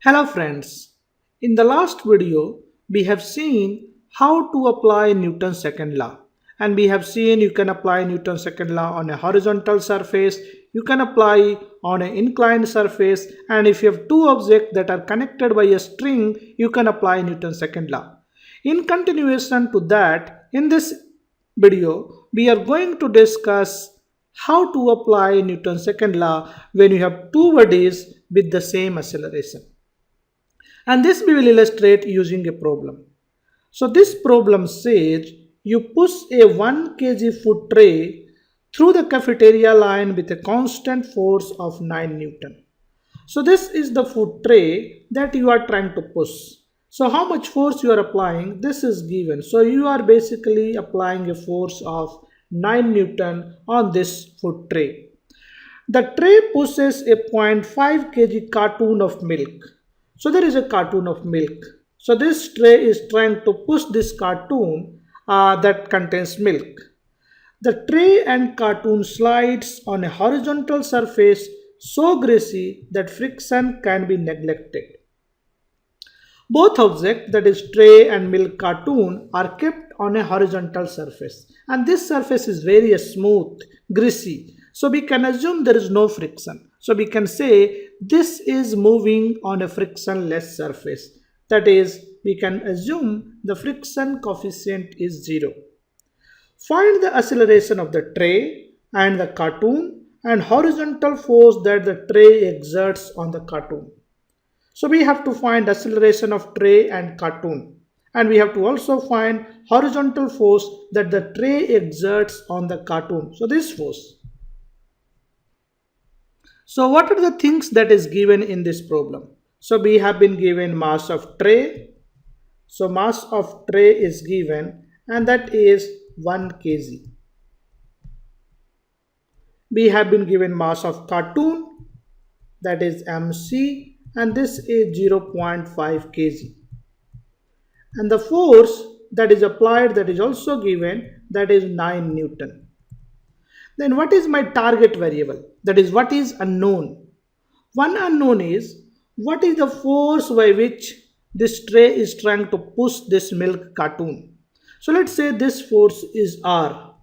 Hello friends, in the last video we have seen how to apply Newton's second law, and we have seen you can apply Newton's second law on a horizontal surface, you can apply on an inclined surface, and if you have two objects that are connected by a string you can apply Newton's second law. In continuation to that, in this video we are going to discuss how to apply Newton's second law when you have two bodies with the same acceleration. And this we will illustrate using a problem. So this problem says you push a 1 kg food tray through the cafeteria line with a constant force of 9 Newton. So this is the food tray that you are trying to push. So how much force you are applying, this is given. So you are basically applying a force of 9 Newton on this food tray. The tray pushes a 0.5 kg cartoon of milk. So there is a cartoon of milk. So this tray is trying to push this cartoon that contains milk. The tray and cartoon slides on a horizontal surface so greasy that friction can be neglected. Both objects, that is tray and milk cartoon, are kept on a horizontal surface, and this surface is very smooth, greasy. So we can assume there is no friction. So we can say this is moving on a frictionless surface. That is, we can assume the friction coefficient is 0. Find the acceleration of the tray and the cartoon and horizontal force that the tray exerts on the cartoon. So we have to find acceleration of tray and cartoon, and we have to also find horizontal force that the tray exerts on the cartoon. So this force. So what are the things that is given in this problem? So we have been given mass of tray. So mass of tray is given, and that is 1 kg. We have been given mass of cartoon, that is mc, and this is 0.5 kg. And the force that is applied, that is also given, that is 9 Newton. Then what is my target variable? That is, what is unknown? One unknown is what is the force by which this tray is trying to push this milk cartoon. So let's say this force is R.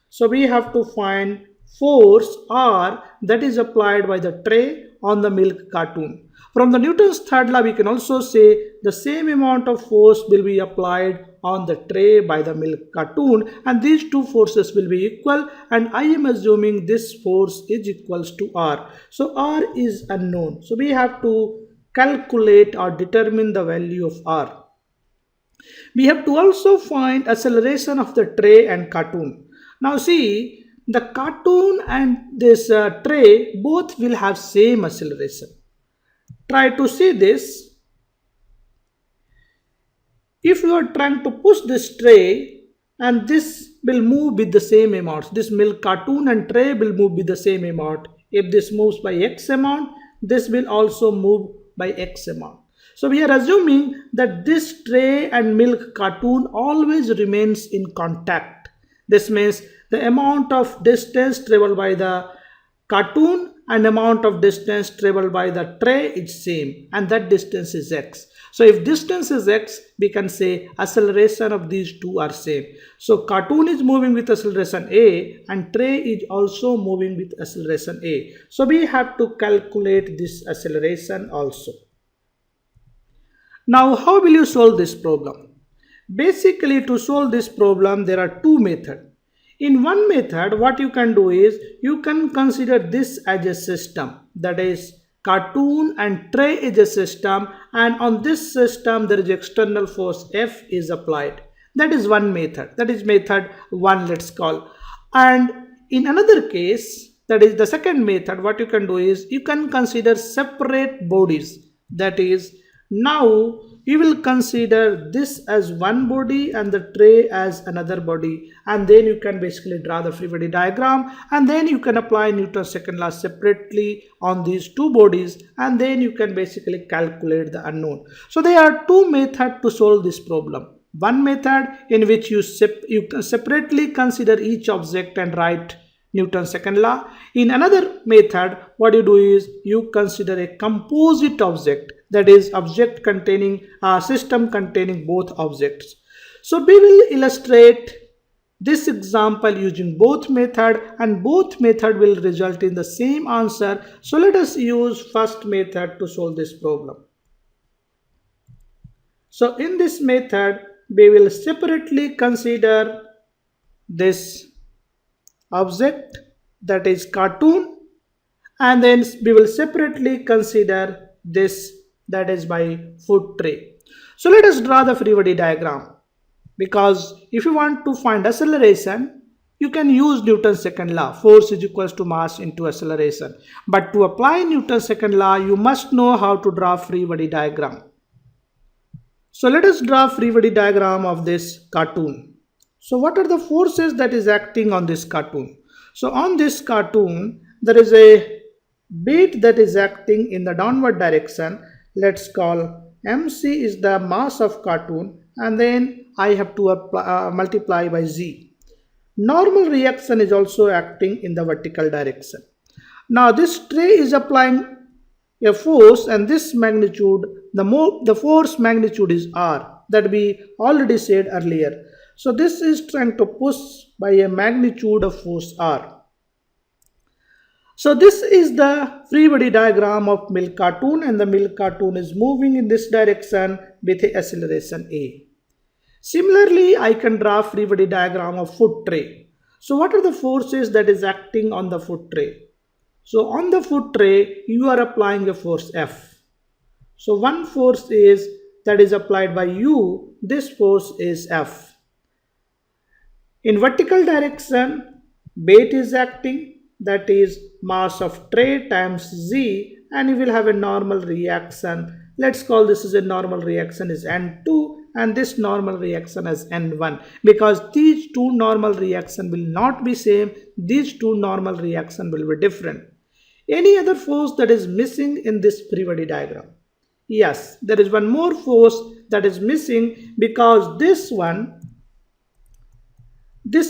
So we have to find force R that is applied by the tray on the milk cartoon. From the Newton's third law, we can also say the same amount of force will be applied on the tray by the milk cartoon, and these two forces will be equal, and I am assuming this force is equals to R. So R is unknown. So we have to calculate or determine the value of R. We have to also find acceleration of the tray and cartoon. Now see, the cartoon and this tray both will have same acceleration. Try to see this. If you are trying to push this tray, and this will move with the same amount, this milk cartoon and tray will move with the same amount. If this moves by x amount, this will also move by x amount. So we are assuming that this tray and milk cartoon always remains in contact. This means the amount of distance traveled by the cartoon and amount of distance traveled by the tray is same, and that distance is x. So if distance is x, we can say acceleration of these two are same. So cartoon is moving with acceleration a and tray is also moving with acceleration a. So we have to calculate this acceleration also. Now how will you solve this problem? Basically, to solve this problem there are two methods. In one method, what you can do is you can consider this as a system, that is cartoon and tray is a system, and on this system there is external force F is applied. That is one method. That is method 1, let's call. And in another case, that is the second method, what you can do is you can consider separate bodies. That is, now you will consider this as one body and the tray as another body, and then you can basically draw the free body diagram, and then you can apply Newton's second law separately on these two bodies, and then you can basically calculate the unknown. So there are two methods to solve this problem. One method in which you separately consider each object and write Newton's second law. In another method, what you do is you consider a composite object, that is object containing a system containing both objects. So we will illustrate this example using both method, and both method will result in the same answer. So let us use first method to solve this problem. So in this method, we will separately consider this object, that is cartoon, and then we will separately consider this, that is my food tray. So let us draw the free body diagram, because if you want to find acceleration, you can use Newton's second law, force is equals to mass into acceleration. But to apply Newton's second law, you must know how to draw free body diagram. So let us draw free body diagram of this cartoon. So what are the forces that is acting on this cartoon? So on this cartoon, there is a weight that is acting in the downward direction. Let's call MC is the mass of cartoon, and then I have to multiply by Z. Normal reaction is also acting in the vertical direction. Now this tray is applying a force, and this magnitude, the force magnitude is R, that we already said earlier. So this is trying to push by a magnitude of force R. So this is the free body diagram of milk cartoon, and the milk cartoon is moving in this direction with a acceleration A. Similarly, I can draw free body diagram of food tray. So what are the forces that is acting on the food tray? So on the food tray, you are applying a force F. So one force is that is applied by you, this force is F. In vertical direction, weight is acting, that is mass of tray times Z, and you will have a normal reaction. Let's call this as a normal reaction is N2, and this normal reaction as N1, because these two normal reaction will not be same, these two normal reaction will be different. Any other force that is missing in this free body diagram? Yes, there is one more force that is missing, because this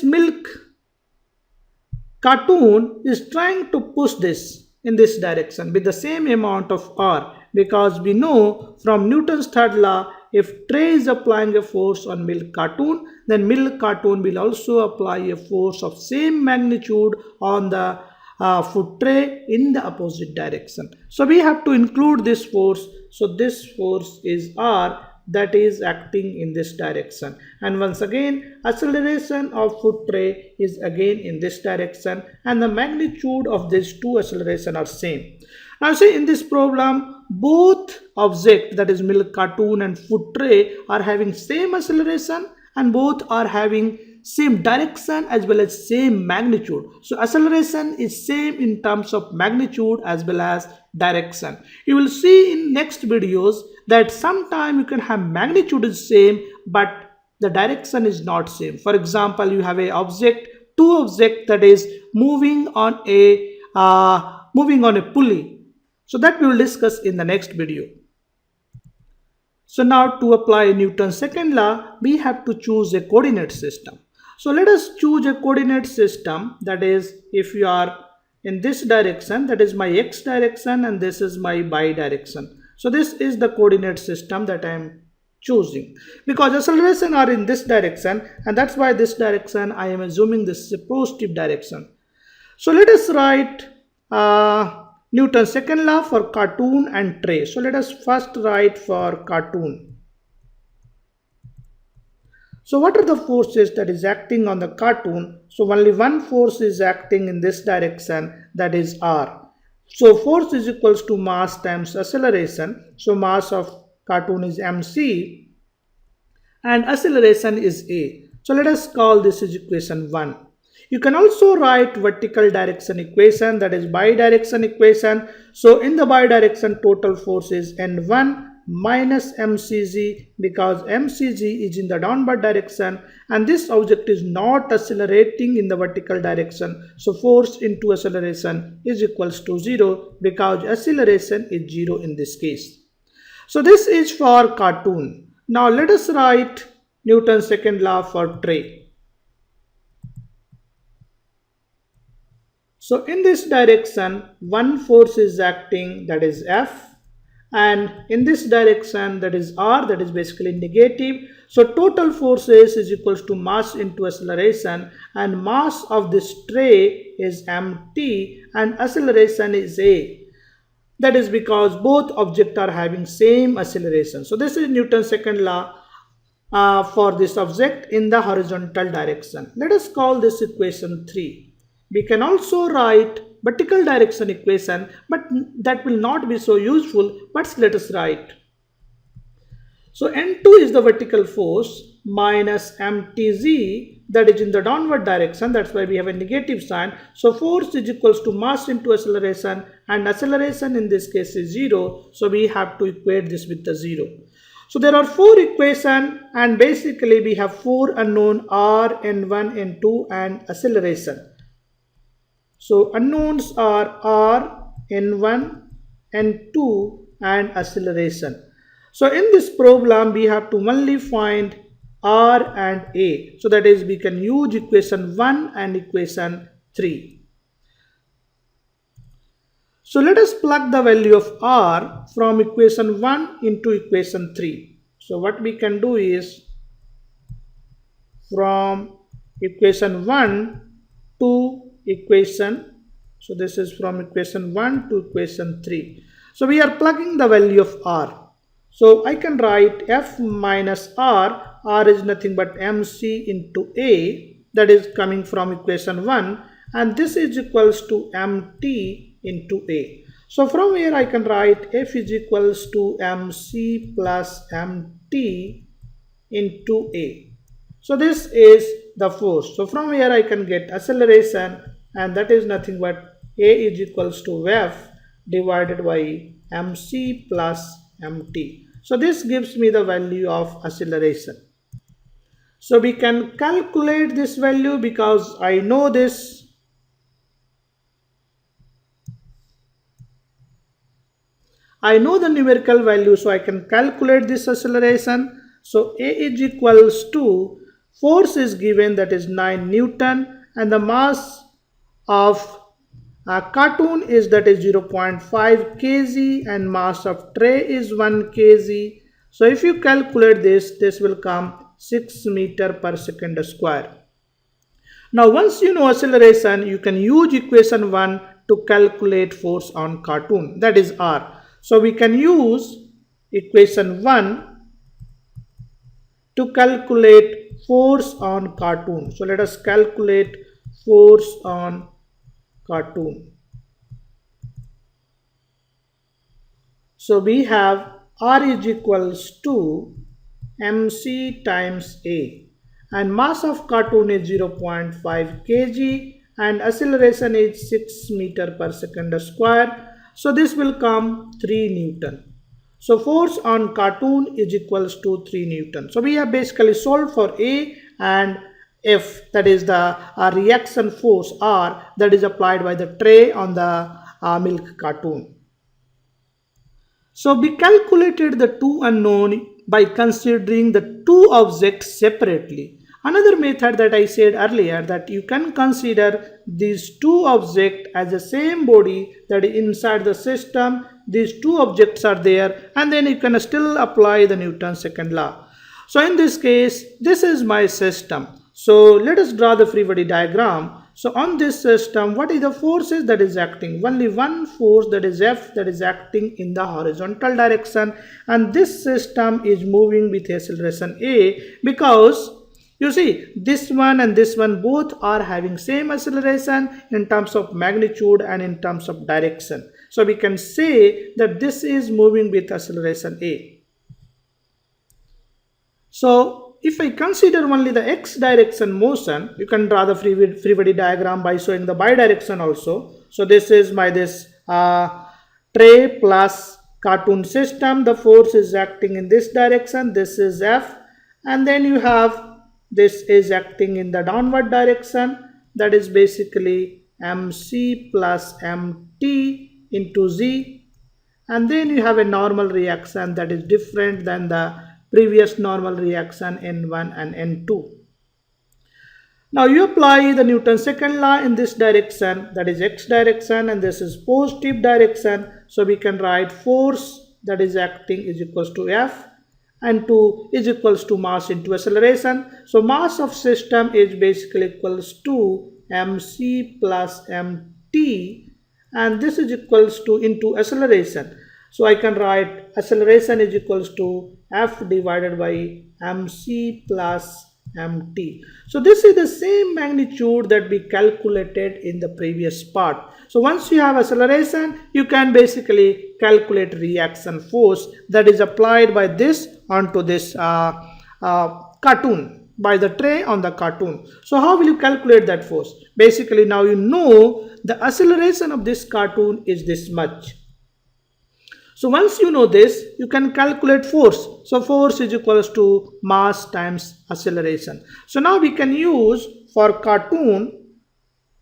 milk cartoon is trying to push this in this direction with the same amount of R, because we know from Newton's third law, if tray is applying a force on milk cartoon, then milk cartoon will also apply a force of same magnitude on the food tray in the opposite direction. So we have to include this force. So this force is R, that is acting in this direction, and once again acceleration of food tray is again in this direction, and the magnitude of these two acceleration are same. Now see, in this problem, both object, that is milk cartoon and food tray, are having same acceleration, and both are having same direction as well as same magnitude. So acceleration is same in terms of magnitude as well as direction. You will see in next videos that sometime you can have magnitude is same but the direction is not same. For example, you have a object, two object that is moving on a pulley. So that we will discuss in the next video. So now to apply Newton's second law, we have to choose a coordinate system. So let us choose a coordinate system, that is, if you are in this direction, that is my x direction, and this is my y direction. So this is the coordinate system that I am choosing, because acceleration are in this direction, and that's why this direction I am assuming this is a positive direction. So let us write Newton's second law for cartoon and tray. So let us first write for cartoon. So what are the forces that is acting on the cartoon? So only one force is acting in this direction, that is R. So force is equals to mass times acceleration. So mass of cartoon is MC and acceleration is A. So let us call this is equation 1. You can also write vertical direction equation, that is bidirection equation. So in the bidirection, total force is N1 minus mcg, because mcg is in the downward direction and this object is not accelerating in the vertical direction. So force into acceleration is equals to 0, because acceleration is 0 in this case. So this is for cartoon. Now let us write Newton's second law for tray. So in this direction, one force is acting, that is F, and in this direction, that is r, that is basically negative. So total forces is equals to mass into acceleration, and mass of this tray is mt and acceleration is a. That is because both objects are having same acceleration. So this is Newton's second law for this object in the horizontal direction. Let us call this equation 3. We can also write vertical direction equation, but that will not be so useful, but let us write. So N2 is the vertical force minus mtz, that is in the downward direction, that's why we have a negative sign. So force is equals to mass into acceleration, and acceleration in this case is 0, so we have to equate this with the 0. So there are 4 equations, and basically we have 4 unknown r, n1, n2 and acceleration. So unknowns are r, n1, n2 and acceleration. So in this problem we have to only find r and a. So that is, we can use equation 1 and equation 3. So let us plug the value of r from equation 1 into equation 3. So what we can do is, from equation 1 to equation, so this is from equation 1 to equation 3. So we are plugging the value of r. So I can write f minus r, r is nothing but mc into a, that is coming from equation 1, and this is equals to mt into a. So from here I can write f is equals to mc plus mt into a. So this is the force. So from here I can get acceleration, and that is nothing but a is equals to f divided by mc plus mt. So this gives me the value of acceleration. So we can calculate this value because I know this. I know the numerical value, so I can calculate this acceleration. So a is equals to, force is given, that is 9 Newton, and the mass of cartoon is, that is 0.5 kg, and mass of tray is 1 kg. So if you calculate this, this will come 6 meter per second square. Now once you know acceleration, you can use equation 1 to calculate force on cartoon, that is r. So we can use equation 1 to calculate force on cartoon. So let us calculate force on cartoon. So we have r is equals to mc times a, and mass of cartoon is 0.5 kg, and acceleration is 6 meter per second square. So this will come 3 Newton. So force on cartoon is equals to 3 Newton. So we have basically solved for a and f, that is the reaction force r that is applied by the tray on the milk cartoon. So we calculated the two unknown by considering the two objects separately. Another method that I said earlier, that you can consider these two objects as the same body, that is inside the system, these two objects are there, and then you can still apply the Newton's second law. So in this case, this is my system. So let us draw the free body diagram. So on this system, what is the forces that is acting? Only one force, that is F, that is acting in the horizontal direction, and this system is moving with acceleration A, because you see, this one and this one both are having same acceleration in terms of magnitude and in terms of direction. So we can say that this is moving with acceleration A. So if I consider only the x direction motion, you can draw the free body diagram by showing the bidirection also. So this is my tray plus cartoon system. The force is acting in this direction. This is F, and then you have this is acting in the downward direction, that is basically mc plus mt into z, and then you have a normal reaction that is different than the previous normal reaction n1 and n2. Now you apply the Newton's second law in this direction, that is x direction, and this is positive direction. So we can write force that is acting is equals to F, and 2 is equals to mass into acceleration. So mass of system is basically equals to mc plus mt, and this is equals to into acceleration. So I can write acceleration is equals to F divided by mc plus mt. So this is the same magnitude that we calculated in the previous part. So once you have acceleration, you can basically calculate reaction force that is applied by this onto this cartoon, by the tray on the cartoon. So how will you calculate that force? Basically now you know the acceleration of this cartoon is this much. So once you know this, you can calculate force. So force is equals to mass times acceleration. So now we can use for cartoon,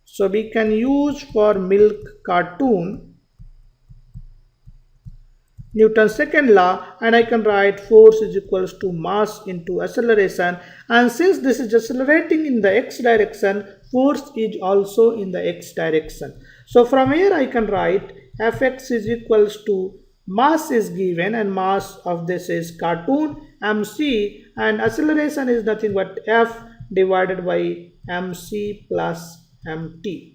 so we can use for milk cartoon Newton's second law, and I can write force is equals to mass into acceleration, and since this is accelerating in the x direction, force is also in the x direction. So from here I can write Fx is equals to mass is given, and mass of this is cartoon mc, and acceleration is nothing but F divided by mc plus mt.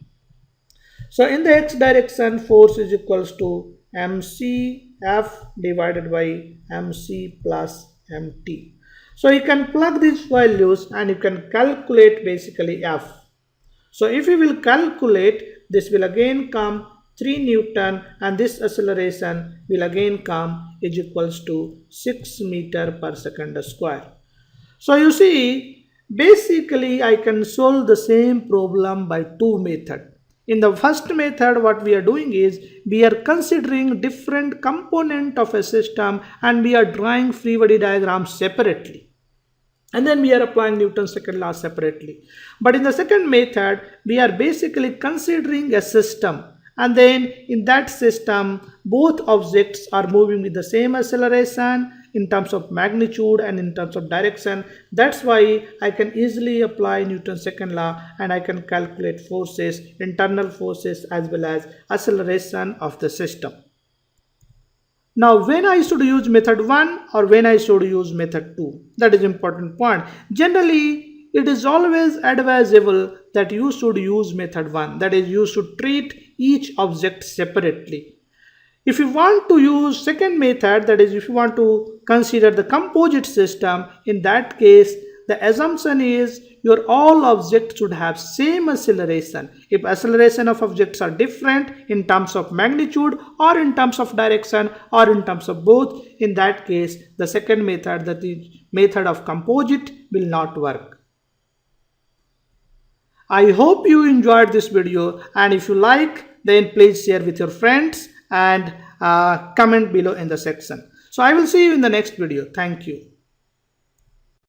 So in the x direction, force is equals to mc F divided by mc plus mt. So you can plug these values and you can calculate basically F. So if you will calculate, this will again come 3 Newton, and this acceleration will again come is equals to 6 meter per second square. So you see, basically I can solve the same problem by two methods. In the first method, what we are doing is we are considering different component of a system and we are drawing free body diagrams separately. And then we are applying Newton's second law separately. But in the second method, we are basically considering a system. And then in that system, both objects are moving with the same acceleration in terms of magnitude and in terms of direction. That's why I can easily apply Newton's second law and I can calculate forces, internal forces as well as acceleration of the system. Now when I should use method 1 or when I should use method 2, that is important point. Generally, it is always advisable that you should use method 1, that is you should treat each object separately. If you want to use second method, that is if you want to consider the composite system, in that case the assumption is your all objects should have same acceleration. If acceleration of objects are different in terms of magnitude or in terms of direction or in terms of both, in that case the second method, that is method of composite, will not work. I hope you enjoyed this video, and if you like, then please share with your friends and comment below in the section. So I will see you in the next video. Thank you.